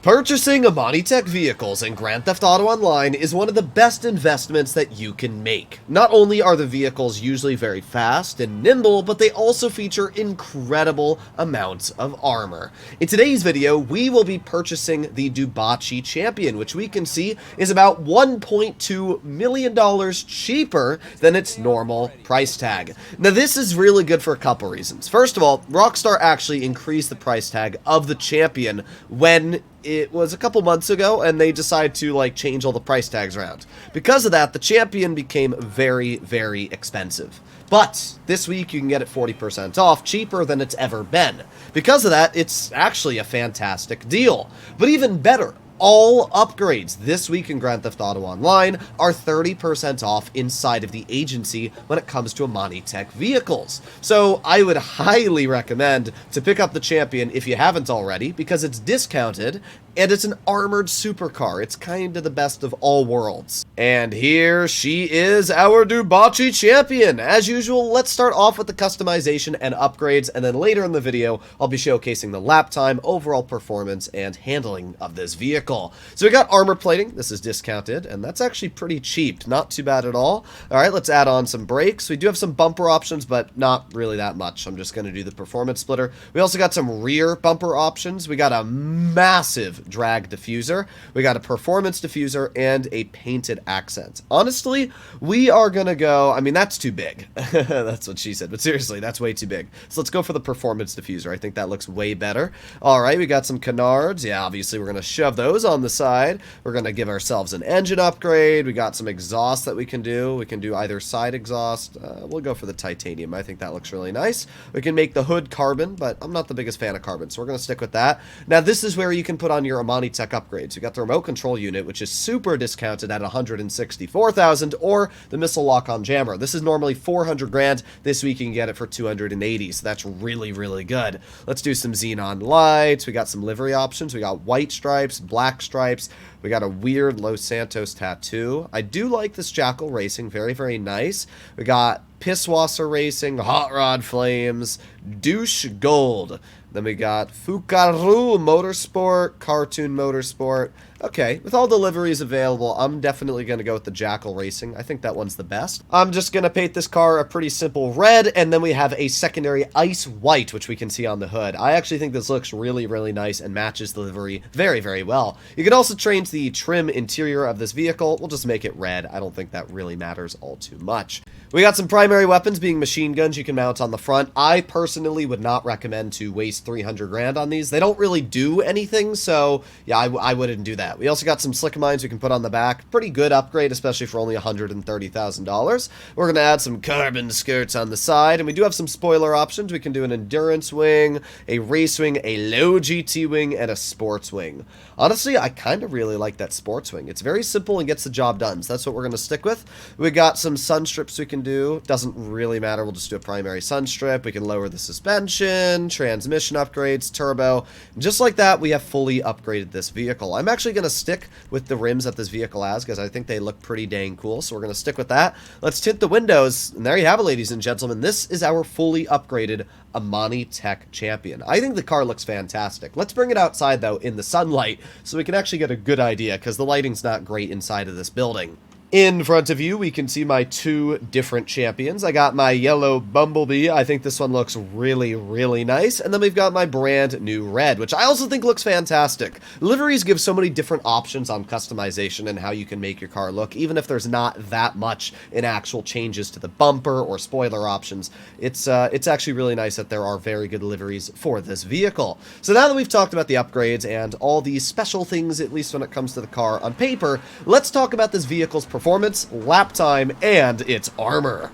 Purchasing Imani Tech vehicles in Grand Theft Auto Online is one of the best investments that you can make. Not only are the vehicles usually very fast and nimble, but they also feature incredible amounts of armor. In today's video, we will be purchasing the Dubachi Champion, which we can see is about $1.2 million cheaper than its normal price tag. Now this is really good for a couple reasons. First of all, Rockstar actually increased the price tag of the Champion when it was a couple months ago, and they decided to change all the price tags around. Because of that, the Champion became very, very expensive. But this week you can get it 40% off, cheaper than it's ever been. Because of that, it's actually a fantastic deal. But even better, all upgrades this week in Grand Theft Auto Online are 30% off inside of the agency when it comes to Imani Tech vehicles. So I would highly recommend to pick up the Champion if you haven't already, because it's discounted and it's an armored supercar. It's kind of the best of all worlds. And here she is, our Dubachi Champion. As usual, let's start off with the customization and upgrades, and then later in the video, I'll be showcasing the lap time, overall performance, and handling of this vehicle. So we got armor plating. This is discounted, and that's actually pretty cheap. Not too bad at all. All right, let's add on some brakes. We do have some bumper options, but not really that much. I'm just going to do the performance splitter. We also got some rear bumper options. We got a massive drag diffuser, we got a performance diffuser, and a painted accent. Honestly, we are gonna go, I mean, that's too big. That's what she said, but seriously, that's way too big. So let's go for the performance diffuser. I think that looks way better. All right, we got some canards. Yeah, obviously we're gonna shove those on the side. We're gonna give ourselves an engine upgrade. We got some exhaust that we can do. We can do either side exhaust. We'll go for the titanium. I think that looks really nice. We can make the hood carbon, but I'm not the biggest fan of carbon, so we're gonna stick with that. Now this is where you can put on your Imani Tech upgrades. You got the remote control unit, which is super discounted at $164,000, or the missile lock-on jammer. This is normally 400 grand. This week you can get it for 280, so that's really, really good. Let's do some xenon lights. We got some livery options. We got white stripes, black stripes. We got a weird Los Santos tattoo. I do like this Jackal Racing. Very, very nice. We got Pisswasser Racing, Hot Rod Flames, Douche Gold. Then we got Fukaru Motorsport, Cartoon Motorsport. Okay, with all the liveries available, I'm definitely going to go with the Jackal Racing. I think that one's the best. I'm just going to paint this car a pretty simple red, and then we have a secondary ice white, which we can see on the hood. I actually think this looks really, really nice and matches the livery very, very well. You can also change the trim interior of this vehicle. We'll just make it red. I don't think that really matters all too much. We got some primary weapons being machine guns you can mount on the front. I personally would not recommend to waste 300 grand on these. They don't really do anything, so yeah, I wouldn't do that. We also got some slick mines we can put on the back. Pretty good upgrade, especially for only $130,000. We're going to add some carbon skirts on the side, and we do have some spoiler options. We can do an endurance wing, a race wing, a low GT wing, and a sports wing. Honestly, I kind of really like that sports wing. It's very simple and gets the job done, so that's what we're going to stick with. We got some sun strips we can do. Doesn't really matter. We'll just do a primary sun strip. We can lower the suspension, transmission upgrades, turbo. And just like that, we have fully upgraded this vehicle. I'm actually going to stick with the rims that this vehicle has because I think they look pretty dang cool, so we're going to stick with that. Let's tint the windows, and there you have it, ladies and gentlemen. This is our fully upgraded Imani Tech Champion. I think the car looks fantastic. Let's bring it outside, though, in the sunlight, so we can actually get a good idea, because the lighting's not great inside of this building. In front of you, we can see my two different champions. I got my yellow Bumblebee. I think this one looks really, really nice. And then we've got my brand new red, which I also think looks fantastic. Liveries give so many different options on customization and how you can make your car look, even if there's not that much in actual changes to the bumper or spoiler options. It's actually really nice that there are very good liveries for this vehicle. So now that we've talked about the upgrades and all these special things, at least when it comes to the car on paper, let's talk about this vehicle's performance, lap time, and its armor.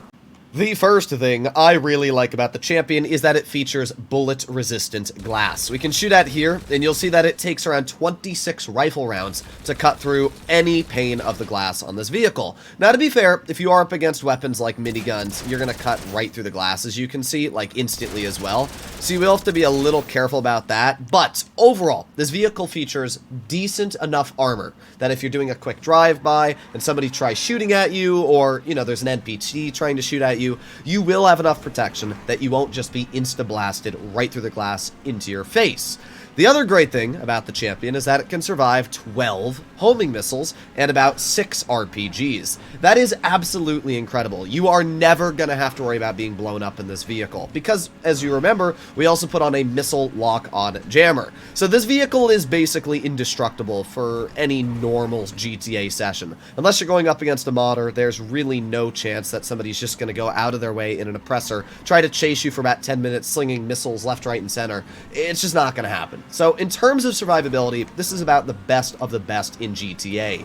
The first thing I really like about the Champion is that it features bullet-resistant glass. We can shoot at here, and you'll see that it takes around 26 rifle rounds to cut through any pane of the glass on this vehicle. Now, to be fair, if you are up against weapons like miniguns, you're going to cut right through the glass, as you can see, instantly as well. So you will have to be a little careful about that, but overall, this vehicle features decent enough armor that if you're doing a quick drive-by and somebody tries shooting at you, or, there's an NPC trying to shoot at you, you will have enough protection that you won't just be insta-blasted right through the glass into your face. The other great thing about the Champion is that it can survive 12 homing missiles and about 6 RPGs. That is absolutely incredible. You are never going to have to worry about being blown up in this vehicle because, as you remember, we also put on a missile lock-on jammer. So this vehicle is basically indestructible for any normal GTA session. Unless you're going up against a modder, there's really no chance that somebody's just going to go out of their way in an oppressor, try to chase you for about 10 minutes, slinging missiles left, right, and center. It's just not going to happen. So in terms of survivability, this is about the best of the best in GTA.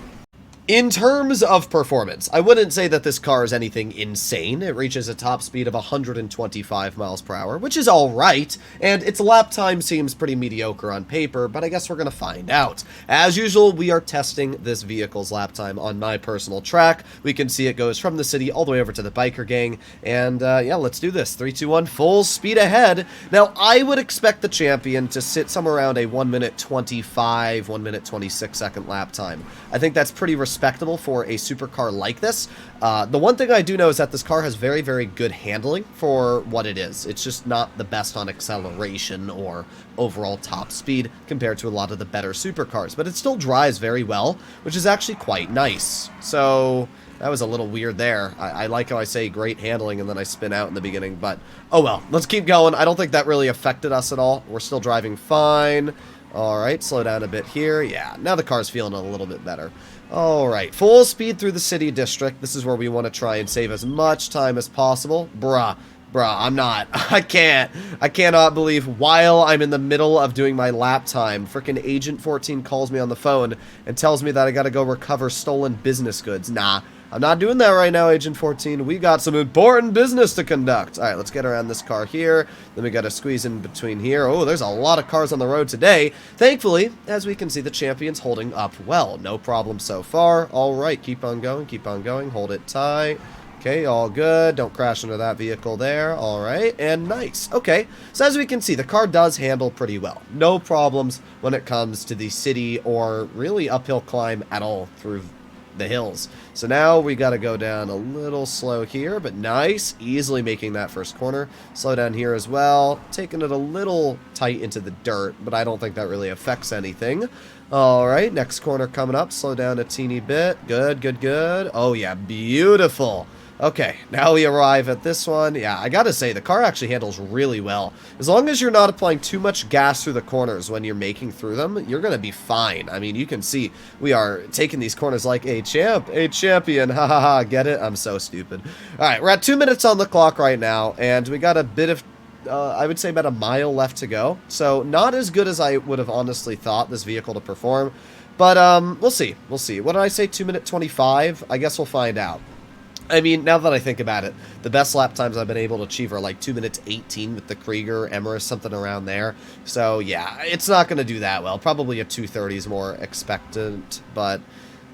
In terms of performance, I wouldn't say that this car is anything insane. It reaches a top speed of 125 miles per hour, which is alright, and its lap time seems pretty mediocre on paper, but I guess we're gonna find out. As usual, we are testing this vehicle's lap time on my personal track. We can see it goes from the city all the way over to the biker gang, and yeah, let's do this. 3, 2, 1, full speed ahead. Now, I would expect the Champion to sit somewhere around a 1 minute 25, 1 minute 26 second lap time. I think that's pretty respectable for a supercar like this. The one thing I do know is that this car has very, very good handling for what it is. It's just not the best on acceleration or overall top speed compared to a lot of the better supercars, but it still drives very well, which is actually quite nice. So that was a little weird there. I like how I say great handling and then I spin out in the beginning, but oh well, let's keep going. I don't think that really affected us at all. We're still driving fine. Alright, slow down a bit here. Yeah, now the car's feeling a little bit better. Alright, full speed through the city district. This is where we want to try and save as much time as possible. Bruh, I'm not. I cannot believe while I'm in the middle of doing my lap time, frickin' Agent 14 calls me on the phone and tells me that I gotta go recover stolen business goods. Nah. I'm not doing that right now, Agent 14. We got some important business to conduct. All right, let's get around this car here. Then we got to squeeze in between here. Oh, there's a lot of cars on the road today. Thankfully, as we can see, the Champion's holding up well. No problem so far. All right, keep on going, keep on going. Hold it tight. Okay, all good. Don't crash into that vehicle there. All right, and nice. Okay, so as we can see, the car does handle pretty well. No problems when it comes to the city or really uphill climb at all through the hills. So now we got to go down a little slow here, but nice, easily making that first corner. Slow down here as well, taking it a little tight into the dirt, but I don't think that really affects anything. All right, next corner coming up, slow down a teeny bit. Good, good, good. Oh yeah, beautiful. Okay, now we arrive at this one. Yeah, I gotta say, the car actually handles really well. As long as you're not applying too much gas through the corners when you're making through them, you're gonna be fine. I mean, you can see we are taking these corners like a champion. Ha ha ha, get it? I'm so stupid. All right, we're at 2 minutes on the clock right now, and we got a bit of I would say about a mile left to go. So not as good as I would have honestly thought this vehicle to perform. But we'll see. We'll see. What did I say? 2 minute 25? I guess we'll find out. I mean, now that I think about it, the best lap times I've been able to achieve are like 2 minutes 18 with the Krieger, Emirates, something around there. So yeah, it's not going to do that well. Probably a 2:30 is more expectant, but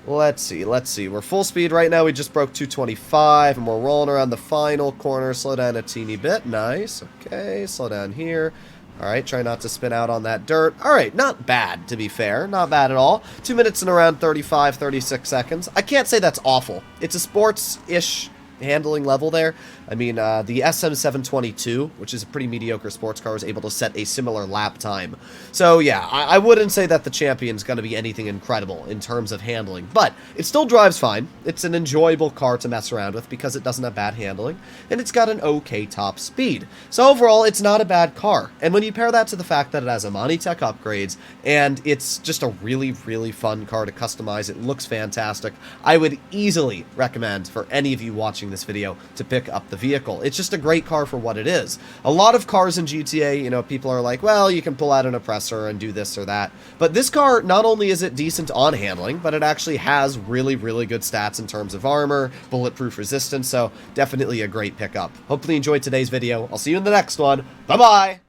let's see, let's see. We're full speed right now. We just broke 225, and we're rolling around the final corner. Slow down a teeny bit. Nice. Okay, slow down here. All right, try not to spin out on that dirt. All right, not bad, to be fair. Not bad at all. 2 minutes and around 35, 36 seconds. I can't say that's awful. It's a sports-ish handling level there. I mean, the SM722, which is a pretty mediocre sports car, was able to set a similar lap time. So yeah, I wouldn't say that the Champion's going to be anything incredible in terms of handling, but it still drives fine. It's an enjoyable car to mess around with because it doesn't have bad handling, and it's got an okay top speed. So overall, it's not a bad car. And when you pair that to the fact that it has Imani tech upgrades, and it's just a really, really fun car to customize, it looks fantastic, I would easily recommend for any of you watching this video to pick up the vehicle. It's just a great car for what it is. A lot of cars in GTA, you know, people are like, well, you can pull out an oppressor and do this or that. But this car, not only is it decent on handling, but it actually has really, really good stats in terms of armor, bulletproof resistance, so definitely a great pickup. Hopefully you enjoyed today's video. I'll see you in the next one. Bye-bye!